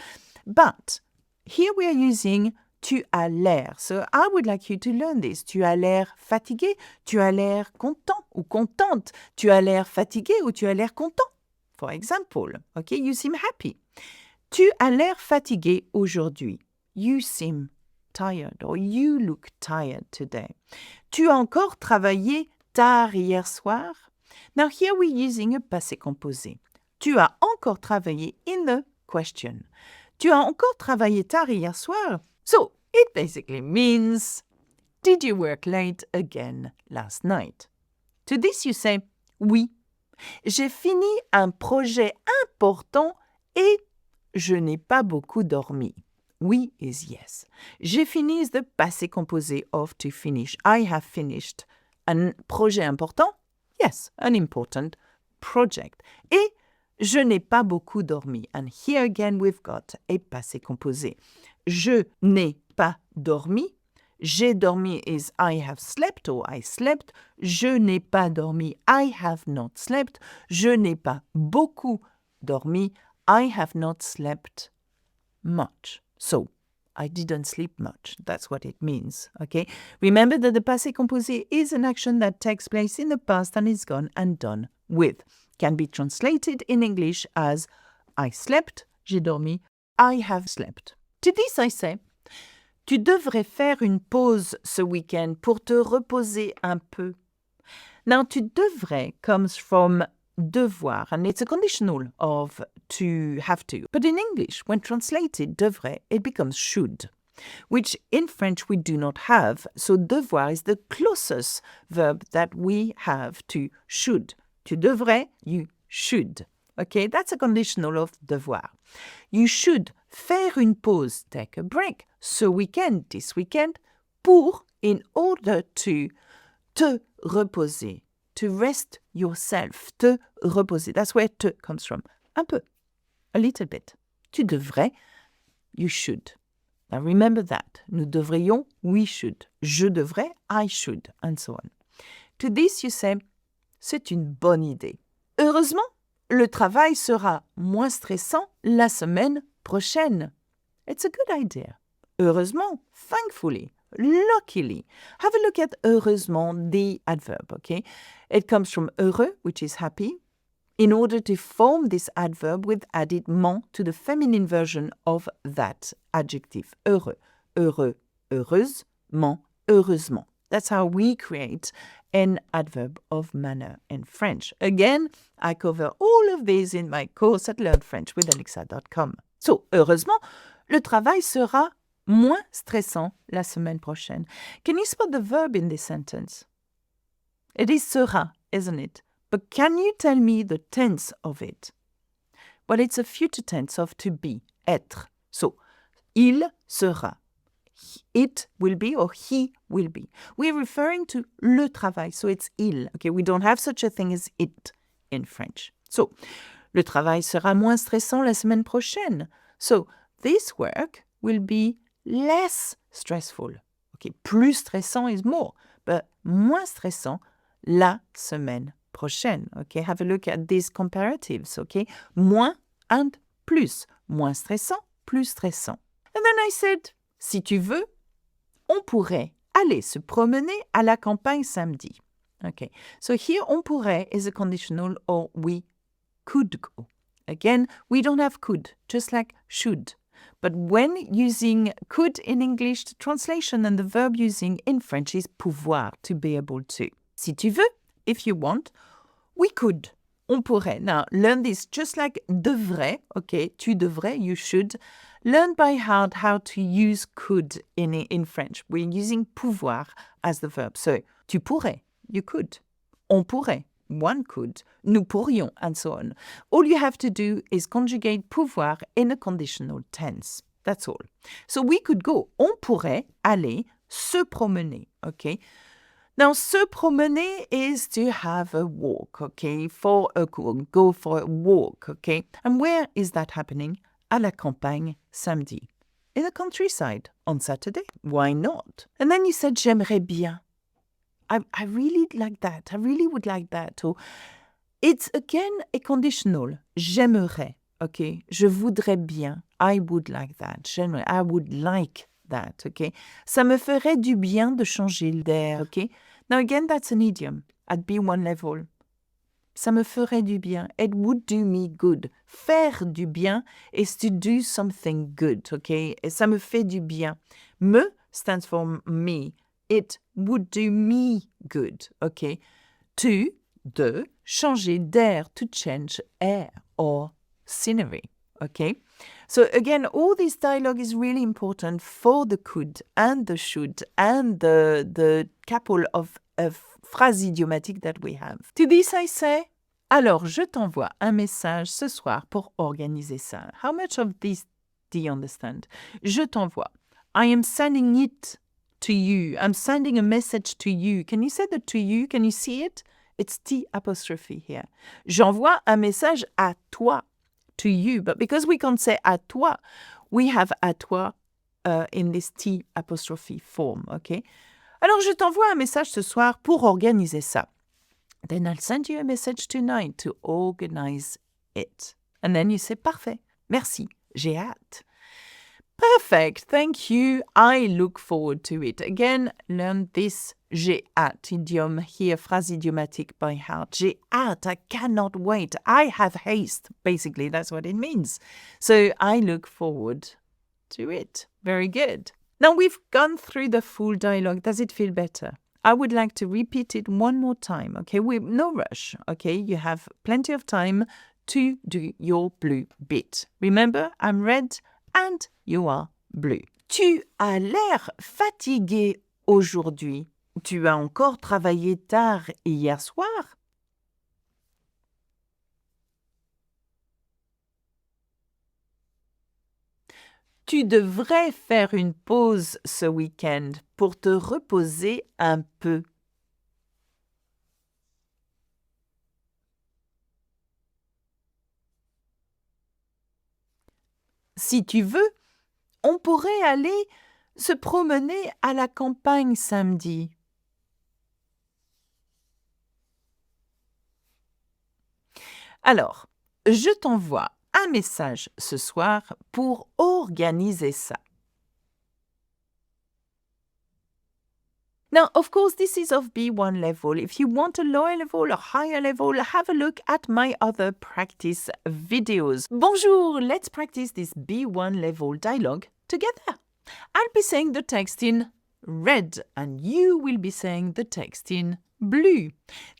But here we are using tu as l'air. So I would like you to learn this. Tu as l'air fatigué, tu as l'air content ou contente. Tu as l'air fatigué ou tu as l'air content. For example, okay, you seem happy. Tu as l'air fatigué aujourd'hui. You seem tired or you look tired today. Tu as encore travaillé tard hier soir. Now here we're using a passé composé. Tu as encore travaillé in the question. Tu as encore travaillé tard hier soir. So it basically means, did you work late again last night? To this you say, oui, j'ai fini un projet important et je n'ai pas beaucoup dormi. oui is yes. J'ai fini is the passé composé of to finish. I have finished. Un projet important? Yes, an important project. Et je n'ai pas beaucoup dormi. And here again we've got a passé composé. Je n'ai pas dormi. J'ai dormi is I have slept or I slept. Je n'ai pas dormi. I have not slept. Je n'ai pas beaucoup dormi. I have not slept much. So, I didn't sleep much. That's what it means, okay? Remember that the passé composé is an action that takes place in the past and is gone and done with. Can be translated in English as I slept, j'ai dormi, I have slept. To this I say, tu devrais faire une pause ce week-end pour te reposer un peu. Now, tu devrais comes from devoir, and it's a conditional of to have to. But in English, when translated devrait, it becomes should, which in French we do not have. So devoir is the closest verb that we have to should. Tu devrais, you should. Okay, that's a conditional of devoir. You should faire une pause, take a break, ce week-end, this weekend, pour, in order to, te reposer, to rest yourself, te reposer. That's where te comes from. Un peu, a little bit. Tu devrais, you should. Now remember that. Nous devrions, we should. Je devrais, I should, and so on. To this you say, c'est une bonne idée. Heureusement, le travail sera moins stressant la semaine prochaine. It's a good idea. Heureusement, thankfully, luckily. Have a look at heureusement, the adverb, okay? It comes from heureux, which is happy. In order to form this adverb, we've added ment to the feminine version of that adjective. Heureux, heureux, heureuse, ment, heureusement. That's how we create an adverb of manner in French. Again, I cover all of these in my course at learnfrenchwithalexa.com. So, heureusement, le travail sera moins stressant la semaine prochaine. Can you spot the verb in this sentence? It is sera, isn't it? But can you tell me the tense of it? Well, it's a future tense of to be, être. So, il sera. It will be or he will be. We're referring to le travail, so it's il. Okay, we don't have such a thing as it in French. So, le travail sera moins stressant la semaine prochaine. So, this work will be less stressful. Okay, plus stressant is more, but moins stressant la semaine prochaine. Okay, have a look at these comparatives. Okay, moins and plus. Moins stressant, plus stressant. And then I said, si tu veux, on pourrait aller se promener à la campagne samedi. Okay, so here on pourrait is a conditional or we could go. Again, we don't have could, just like should. But when using could in English, the translation and the verb using in French is pouvoir, to be able to. Si tu veux, if you want, we could, on pourrait. Now, learn this just like devrait, okay, tu devrais, you should. Learn by heart how to use could in French. We're using pouvoir as the verb. So, tu pourrais, you could. On pourrait, one could. Nous pourrions, and so on. All you have to do is conjugate pouvoir in a conditional tense. That's all. So, we could go. On pourrait aller se promener, okay? Now, se promener is to have a walk, okay? Go for a walk, okay? And where is that happening? À la campagne samedi. In the countryside on Saturday. Why not? And then you said, j'aimerais bien. I really like that. I really would like that. Or it's again a conditional. J'aimerais. Okay. Je voudrais bien. I would like that. J'aimerais. I would like that. Okay. Ça me ferait du bien de changer d'air. Okay. Now again, that's an idiom at B1 level. Ça me ferait du bien. It would do me good. Faire du bien is to do something good, okay? Et ça me fait du bien. Me stands for me. It would do me good, okay? To, de, changer d'air, to change air or scenery, okay? So again, all this dialogue is really important for the could and the should and the couple of phrases idiomatiques that we have. To this I say, alors je t'envoie un message ce soir pour organiser ça. How much of this Do you understand? Je t'envoie. I am sending it to you. I'm sending a message to you. Can you say the to you? Can you see it? It's T apostrophe here. J'envoie un message à toi, to you. But because we can't say à toi, we have à toi in this T apostrophe form, okay? Alors, je t'envoie un message ce soir pour organiser ça. Then I'll send you a message tonight to organize it. And then you say, parfait, merci, j'ai hâte. Perfect, thank you, I look forward to it. Again, learn this j'ai hâte idiom here, phrase idiomatique by heart. J'ai hâte, I cannot wait, I have haste. Basically, that's what it means. So I look forward to it. Very good. Now we've gone through the full dialogue. Does it feel better? I would like to repeat it one more time, okay? With no rush, okay? You have plenty of time to do your blue bit. Remember, I'm red and you are blue. Tu as l'air fatigué aujourd'hui. Tu as encore travaillé tard hier soir? Tu devrais faire une pause ce week-end pour te reposer un peu. Si tu veux, on pourrait aller se promener à la campagne samedi. Alors, je t'envoie un message ce soir pour organiser ça. Now, of course, this is of B1 level. If you want a lower level or higher level, have a look at my other practice videos. Bonjour, let's practice this B1 level dialogue together. I'll be saying the text in red and you will be saying the text in blue.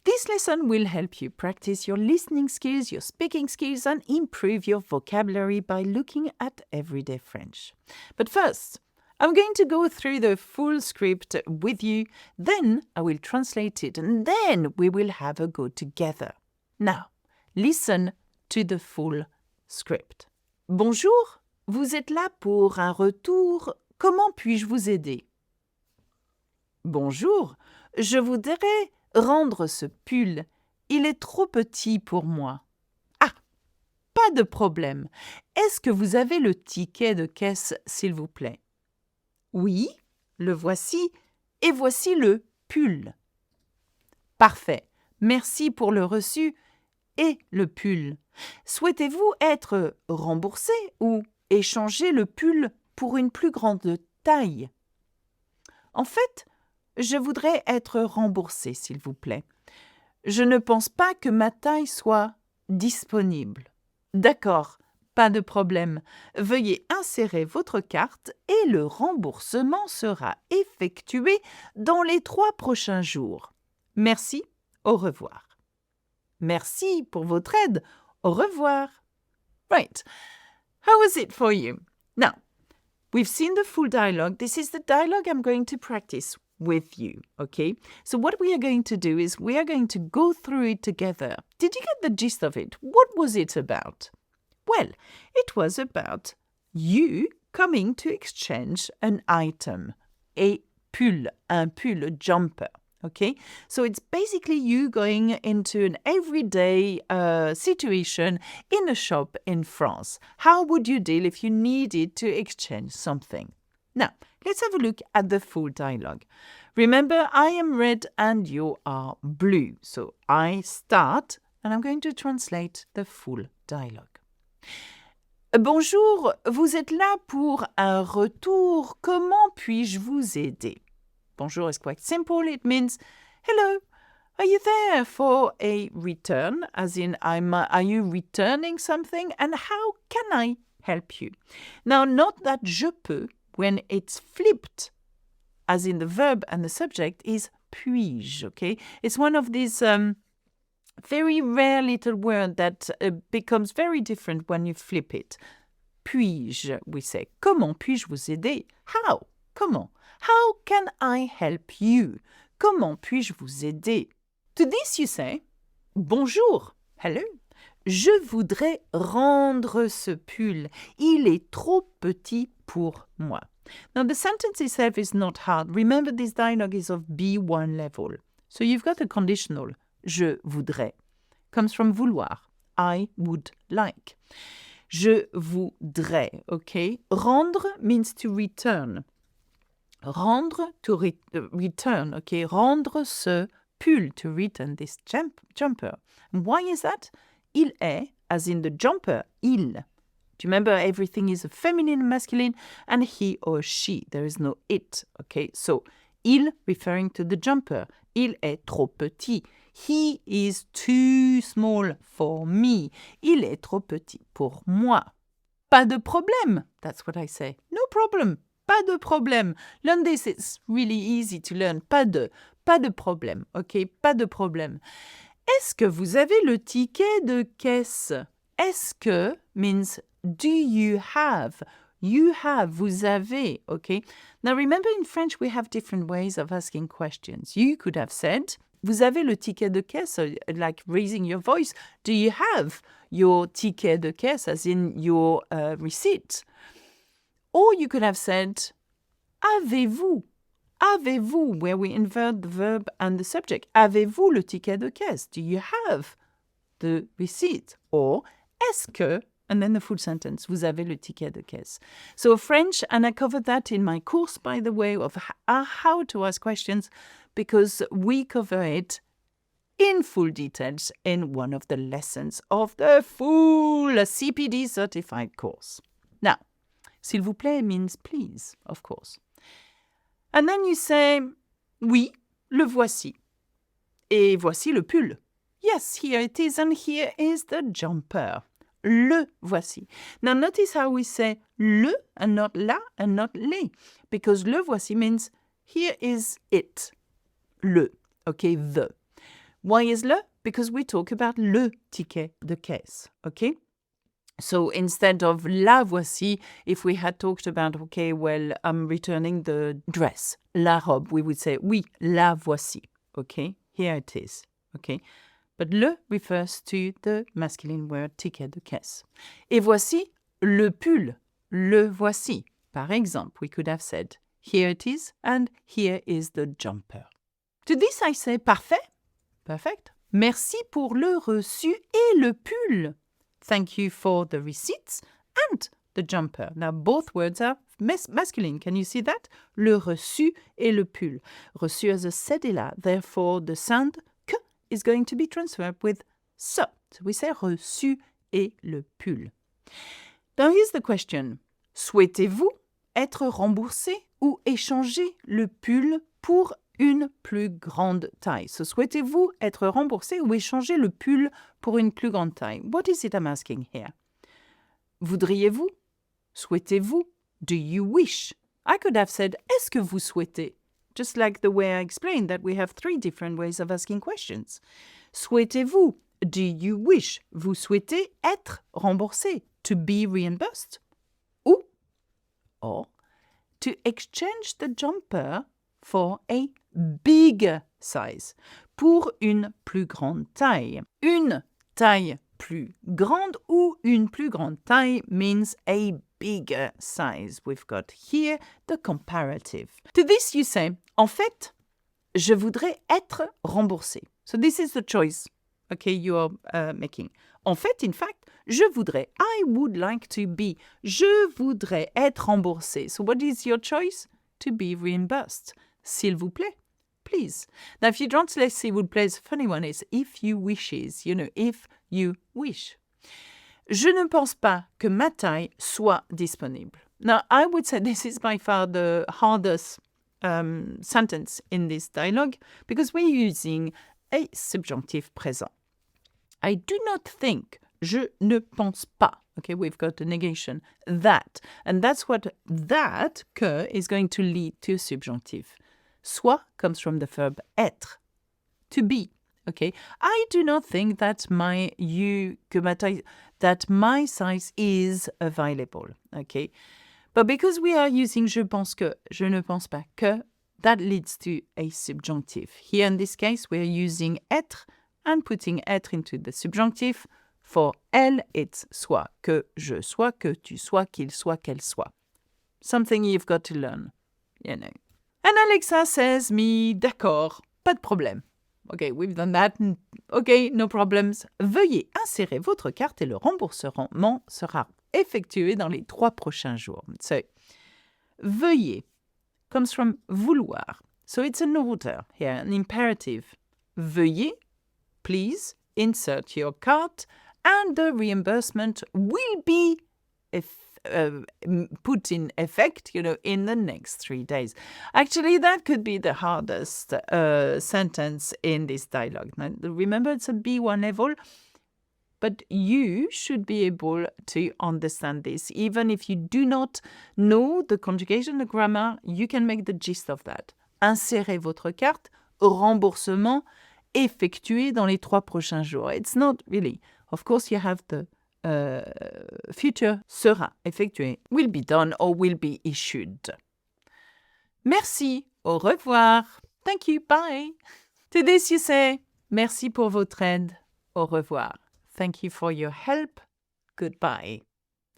This lesson will help you practice your listening skills, your speaking skills, and improve your vocabulary by looking at everyday French. But first, I'm going to go through the full script with you, then I will translate it, and then we will have a go together. Now, listen to the full script. Bonjour, vous êtes là pour un retour. Comment puis-je vous aider? Bonjour, je voudrais rendre ce pull. Il est trop petit pour moi. Ah, pas de problème. Est-ce que vous avez le ticket de caisse, s'il vous plaît? Oui, le voici, et voici le pull. Parfait. Merci pour le reçu et le pull. Souhaitez-vous être remboursé ou échanger le pull pour une plus grande taille? En fait, je voudrais être remboursé, s'il vous plaît. Je ne pense pas que ma taille soit disponible. D'accord, pas de problème. Veuillez insérer votre carte et le remboursement sera effectué dans les 3 prochains jours. Merci, au revoir. Merci pour votre aide. Au revoir. Right. How was it for you? Now, we've seen the full dialogue. This is the dialogue I'm going to practice with you, okay? So what we are going to do is we are going to go through it together. Did you get the gist of it? What was it about? Well, it was about you coming to exchange an item, a pull, un pull, a jumper. Okay, so it's basically you going into an everyday situation in a shop in France. How would you deal if you needed to exchange something? Now, let's have a look at the full dialogue. Remember, I am red and you are blue. So I start and I'm going to translate the full dialogue. Bonjour, vous êtes là pour un retour. Comment puis-je vous aider? Bonjour is quite simple. It means, hello, are you there for a return? As in, are you returning something? And how can I help you? Now, note that je peux, when it's flipped, as in the verb and the subject, is puis-je, okay? It's one of these very rare little words that becomes very different when you flip it. Puis-je, we say. Comment puis-je vous aider? How? Comment? How can I help you? Comment puis-je vous aider? To this you say, bonjour, hello. Je voudrais rendre ce pull. Il est trop petit pour moi. Now, the sentence itself is not hard. Remember, this dialogue is of B1 level. So you've got a conditional. Je voudrais. Comes from vouloir. I would like. Je voudrais, okay? Rendre means to return. Rendre, to return, okay? Rendre ce pull, to return this jumper. And why is that? Il est, as in the jumper, il. Do you remember everything is a feminine and masculine, and he or she, there is no it, okay? So, il referring to the jumper. Il est trop petit. He is too small for me. Il est trop petit pour moi. Pas de problème. That's what I say. No problem. Pas de problème. Learn this. It's really easy to learn. Pas de problème. OK? Pas de problème. Est-ce que vous avez le ticket de caisse? Est-ce que means do you have? You have, vous avez, okay? Now remember in French we have different ways of asking questions. You could have said, vous avez le ticket de caisse, so like raising your voice. Do you have your ticket de caisse, as in your receipt? Or you could have said, avez-vous? Avez-vous, where we invert the verb and the subject. Avez-vous le ticket de caisse? Do you have the receipt? Or, est-ce que, and then the full sentence, vous avez le ticket de caisse. So French, and I covered that in my course, by the way, of how to ask questions, because we cover it in full details in one of the lessons of the full CPD certified course. Now, s'il vous plaît means please, of course. And then you say, oui, le voici. Et voici le pull. Yes, here it is, and here is the jumper. Le voici. Now notice how we say le and not la and not les, because le voici means here is it. Le, okay, the. Why is le? Because we talk about le ticket de caisse, okay? So instead of la voici, if we had talked about, okay, well, I'm returning the dress, la robe, we would say, oui, la voici, okay? Here it is, okay? But le refers to the masculine word ticket de caisse. Et voici le pull, le voici. Par exemple, we could have said, here it is, and here is the jumper. To this I say, parfait, perfect. Merci pour le reçu et le pull. Thank you for the receipts and the jumper. Now, both words are masculine. Can you see that? Le reçu et le pull. Reçu as a cédula. Therefore, the sound que is going to be transferred with so. So we say reçu et le pull. Now, here's the question. Souhaitez-vous être remboursé ou échanger le pull pour une plus grande taille? So, souhaitez-vous être remboursé ou échanger le pull pour une plus grande taille? What is it I'm asking here? Voudriez-vous? Souhaitez-vous? Do you wish? I could have said, est-ce que vous souhaitez? Just like the way I explained that we have 3 different ways of asking questions. Souhaitez-vous? Do you wish? Vous souhaitez être remboursé? To be reimbursed? Or to exchange the jumper for a bigger size, pour une plus grande taille. Une taille plus grande ou une plus grande taille means a bigger size. We've got here the comparative. To this you say, en fait, je voudrais être remboursé. So this is the choice, okay, you are making. En fait, in fact, je voudrais, I would like to be. Je voudrais être remboursé. So what is your choice? To be reimbursed. S'il vous plaît, please. Now, if you translate s'il vous plaît, the funny one is if you wishes, if you wish. Je ne pense pas que ma taille soit disponible. Now, I would say this is by far the hardest sentence in this dialogue because we're using a subjunctive présent. I do not think, je ne pense pas. Okay, we've got a negation, that. And that's what that, que, is going to lead to a subjunctive. Soit comes from the verb être, to be. Okay, I do not think that my size is available. Okay, but because we are using je pense que, je ne pense pas que, that leads to a subjunctive. Here in this case, we are using être and putting être into the subjunctive. For elle, it's soit, que je sois, que tu sois, qu'il soit, qu'elle soit. Something you've got to learn, you know. And Alexa says me, d'accord, pas de problème. Okay, we've done that. Okay, no problems. Veuillez insérer votre carte et le remboursement sera effectué dans les 3 prochains jours. So, veuillez comes from vouloir. So it's an order here, an imperative. Veuillez, please, insert your card and the reimbursement will be put in effect, in the next 3 days. Actually, that could be the hardest sentence in this dialogue. Now, remember, it's a B1 level, but you should be able to understand this. Even if you do not know the conjugation, the grammar, you can make the gist of that. Insérez votre carte, remboursement effectué dans les 3 prochains jours. It's not really. Of course, you have the future sera effectué, will be done or will be issued. Merci, au revoir. Thank you, bye. To this you say, merci pour votre aide, au revoir. Thank you for your help, goodbye.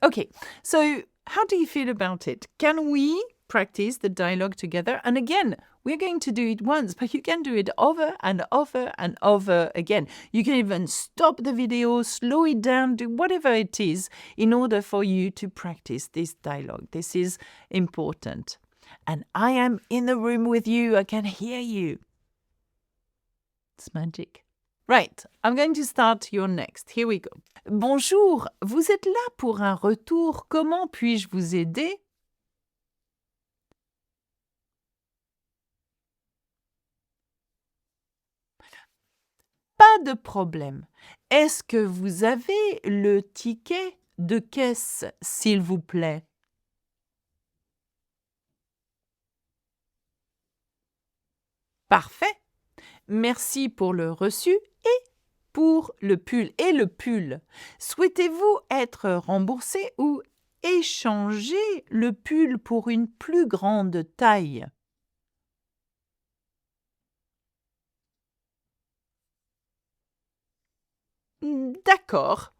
Okay, so how do you feel about it? Can we practice the dialogue together? And again, we're going to do it once, but you can do it over and over and over again. You can even stop the video, slow it down, do whatever it is in order for you to practice this dialogue. This is important. And I am in the room with you. I can hear you. It's magic. Right, I'm going to start your next. Here we go. Bonjour, vous êtes là pour un retour. Comment puis-je vous aider? Pas de problème. Est-ce que vous avez le ticket de caisse, s'il vous plaît? Parfait. Merci pour le reçu et pour le pull. Et le pull. Souhaitez-vous être remboursé ou échanger le pull pour une plus grande taille? D'accord,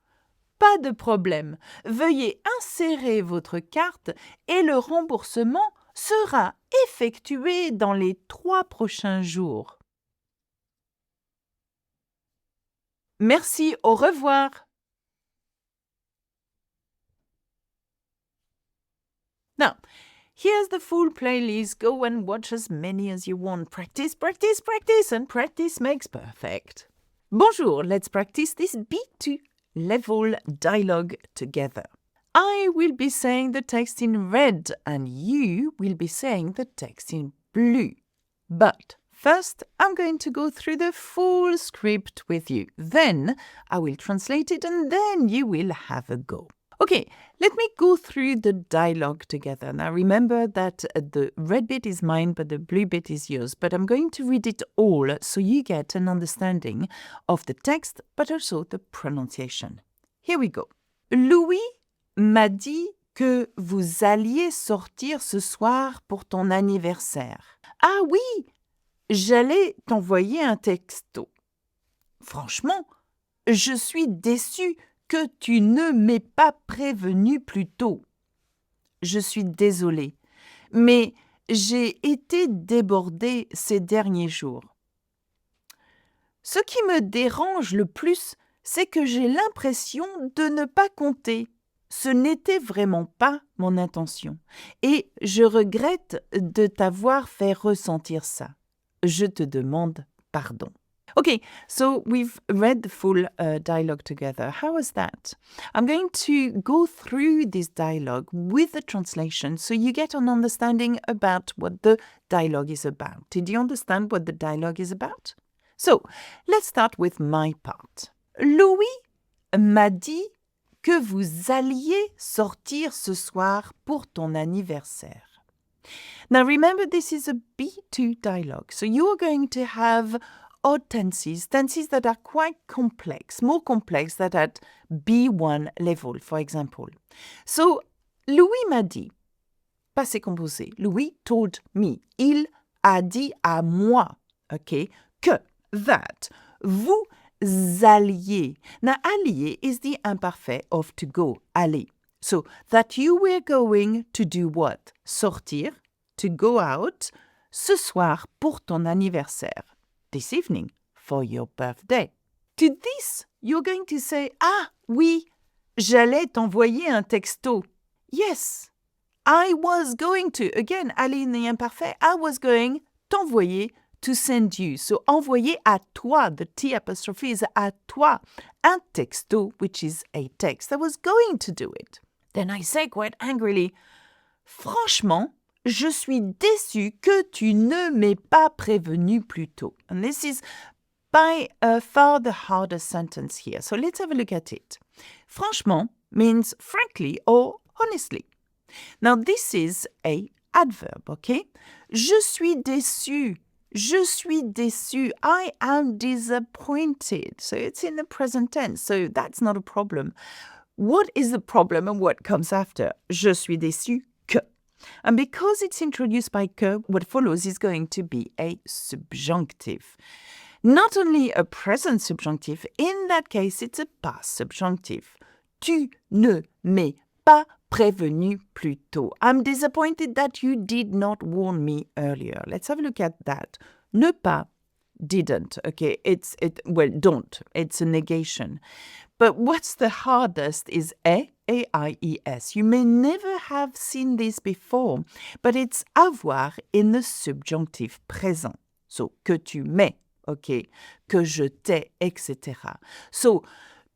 pas de problème. Veuillez insérer votre carte et le remboursement sera effectué dans les 3 prochains jours. Merci, au revoir. Now, here's the full playlist. Go and watch as many as you want. Practice, practice, practice, and practice makes perfect. Bonjour, let's practice this B2 level dialogue together. I will be saying the text in red and you will be saying the text in blue. But first, I'm going to go through the full script with you. Then I will translate it and then you will have a go. Okay, let me go through the dialogue together. Now remember that the red bit is mine, but the blue bit is yours. But I'm going to read it all so you get an understanding of the text, but also the pronunciation. Here we go. Louis m'a dit que vous alliez sortir ce soir pour ton anniversaire. Ah oui, j'allais t'envoyer un texto. Franchement, je suis déçue que tu ne m'aies pas prévenu plus tôt. Je suis désolée, mais j'ai été débordée ces derniers jours. Ce qui me dérange le plus, c'est que j'ai l'impression de ne pas compter. Ce n'était vraiment pas mon intention. Et je regrette de t'avoir fait ressentir ça. Je te demande pardon. Okay, so we've read the full dialogue together. How was that? I'm going to go through this dialogue with the translation so you get an understanding about what the dialogue is about. Did you understand what the dialogue is about? So, let's start with my part. Louis m'a dit que vous alliez sortir ce soir pour ton anniversaire. Now remember, this is a B2 dialogue, so you're going to have odd tenses that are quite complex, more complex than at B1 level, for example. So, Louis m'a dit, passé composé, Louis told me, il a dit à moi, okay, que, that, vous alliez. Now, allier is the imperfect of to go, aller. So, that you were going to do what? Sortir, to go out, ce soir pour ton anniversaire. This evening, for your birthday. To this, you're going to say, ah, oui, j'allais t'envoyer un texto. Yes, I was going to. Again, aller in the imperfect. I was going t'envoyer, to send you. So, envoyer à toi. The T apostrophe is à toi. Un texto, which is a text. I was going to do it. Then I say quite angrily, franchement, je suis déçu que tu ne m'aies pas prévenu plus tôt. And this is by far the hardest sentence here. So let's have a look at it. Franchement means frankly or honestly. Now this is a adverb, okay? Je suis déçu. Je suis déçu. I am disappointed. So it's in the present tense. So that's not a problem. What is the problem and what comes after? Je suis déçu que. And because it's introduced by que, what follows is going to be a subjunctive. Not only a present subjunctive, in that case it's a past subjunctive. Tu ne m'es pas prévenu plus tôt. I'm disappointed that you did not warn me earlier. Let's have a look at that. Ne pas, didn't. Okay, don't. It's a negation. But what's the hardest is A-I-E-S. You may never have seen this before, but it's avoir in the subjunctive present. So, que tu m'aies, okay, que je t'ai, etc. So,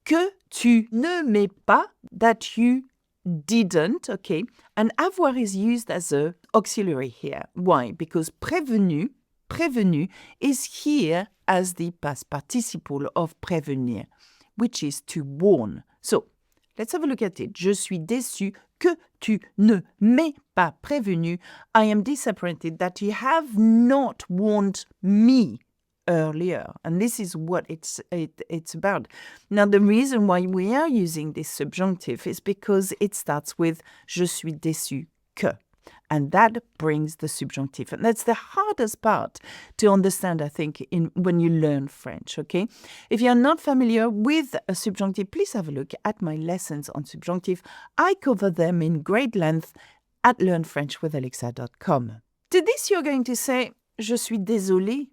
que tu ne m'aies pas, that you didn't, okay, and avoir is used as an auxiliary here. Why? Because prévenu is here as the past participle of prévenir, which is to warn. So, let's have a look at it. Je suis déçu que tu ne m'aies pas prévenu. I am disappointed that you have not warned me earlier. And this is what it's about. Now, the reason why we are using this subjunctive is because it starts with je suis déçu que. And that brings the subjunctive. And that's the hardest part to understand, I think, when you learn French, okay? If you're not familiar with a subjunctive, please have a look at my lessons on subjunctive. I cover them in great length at learnfrenchwithalexa.com. To this, you're going to say, je suis désolée,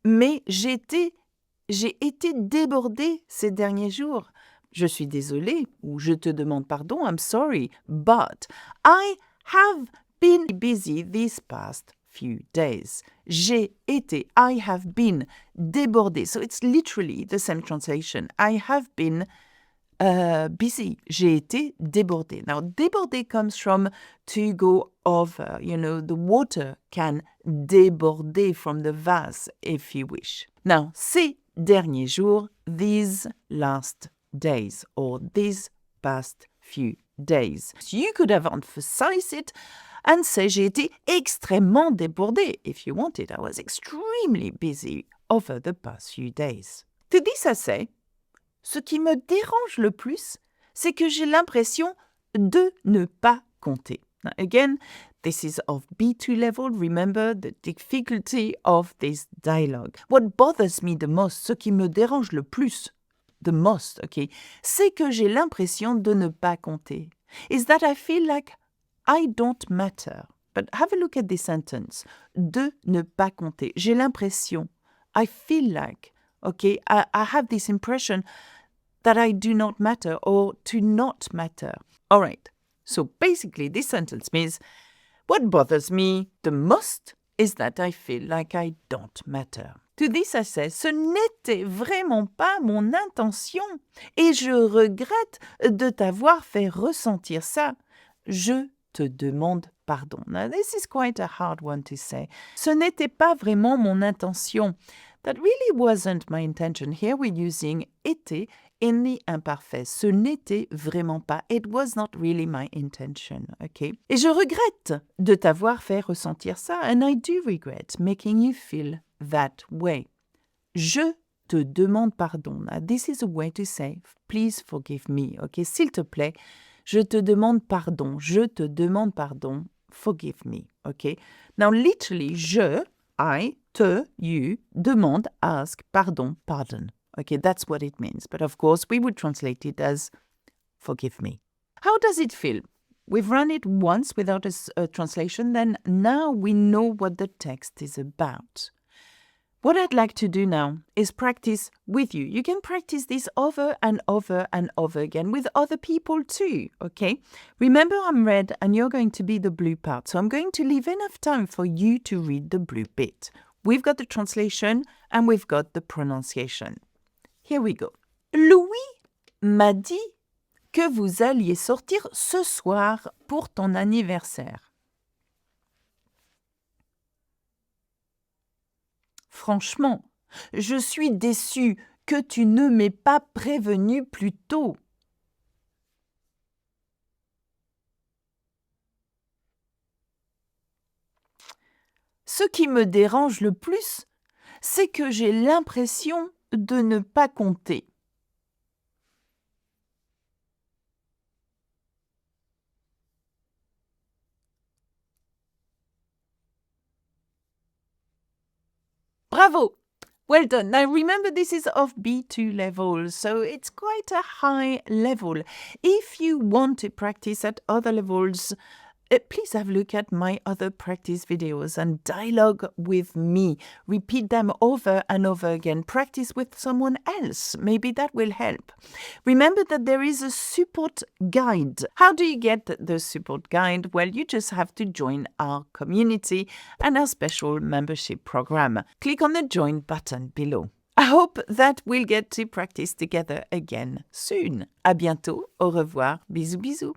mais j'ai été débordée ces derniers jours. Je suis désolée, ou je te demande pardon, I'm sorry, but I have been busy these past few days. I have been débordée. So it's literally the same translation. I have been busy. J'ai été débordée. Now, débordée comes from to go over. You know, the water can déborder from the vase if you wish. Now, ces derniers jours, these last days, or these past few days. So you could have emphasized it and say j'ai été extrêmement débordée. If you wanted, I was extremely busy over the past few days. To this I say, ce qui me dérange le plus, c'est que j'ai l'impression de ne pas compter. Now again, this is of B2 level. Remember the difficulty of this dialogue. What bothers me the most, ce qui me dérange le plus, the most, okay, c'est que j'ai l'impression de ne pas compter. Is that I feel like I don't matter. But have a look at this sentence. De ne pas compter. J'ai l'impression. I feel like. Okay, I have this impression that I do not matter or to not matter. All right. So basically, this sentence means what bothers me the most is that I feel like I don't matter. To this I say, ce n'était vraiment pas mon intention et je regrette de t'avoir fait ressentir ça. Je te demande pardon. Now, this is quite a hard one to say. Ce n'était pas vraiment mon intention. That really wasn't my intention. Here we're using été in the imparfait. Ce n'était vraiment pas. It was not really my intention. Okay? Et je regrette de t'avoir fait ressentir ça. And I do regret making you feel that way. Je te demande pardon. Now, this is a way to say, please forgive me. Okay? S'il te plaît, je te demande pardon. Je te demande pardon. Forgive me. Okay? Now, literally, je, I, te, you, demande, ask, pardon, pardon. Okay, that's what it means. But of course, we would translate it as forgive me. How does it feel? We've run it once without a translation, then now we know what the text is about. What I'd like to do now is practice with you. You can practice this over and over and over again with other people too, okay? Remember, I'm red and you're going to be the blue part, so I'm going to leave enough time for you to read the blue bit. We've got the translation and we've got the pronunciation. Here we go. Louis m'a dit que vous alliez sortir ce soir pour ton anniversaire. Franchement, je suis déçue que tu ne m'aies pas prévenu plus tôt. Ce qui me dérange le plus, c'est que j'ai l'impression de ne pas compter. Bravo! Well done. Now remember, this is of B2 level, so it's quite a high level. If you want to practice at other levels, please have a look at my other practice videos and dialogue with me. Repeat them over and over again. Practice with someone else. Maybe that will help. Remember that there is a support guide. How do you get the support guide? Well, you just have to join our community and our special membership program. Click on the join button below. I hope that we'll get to practice together again soon. À bientôt. Au revoir. Bisous bisous.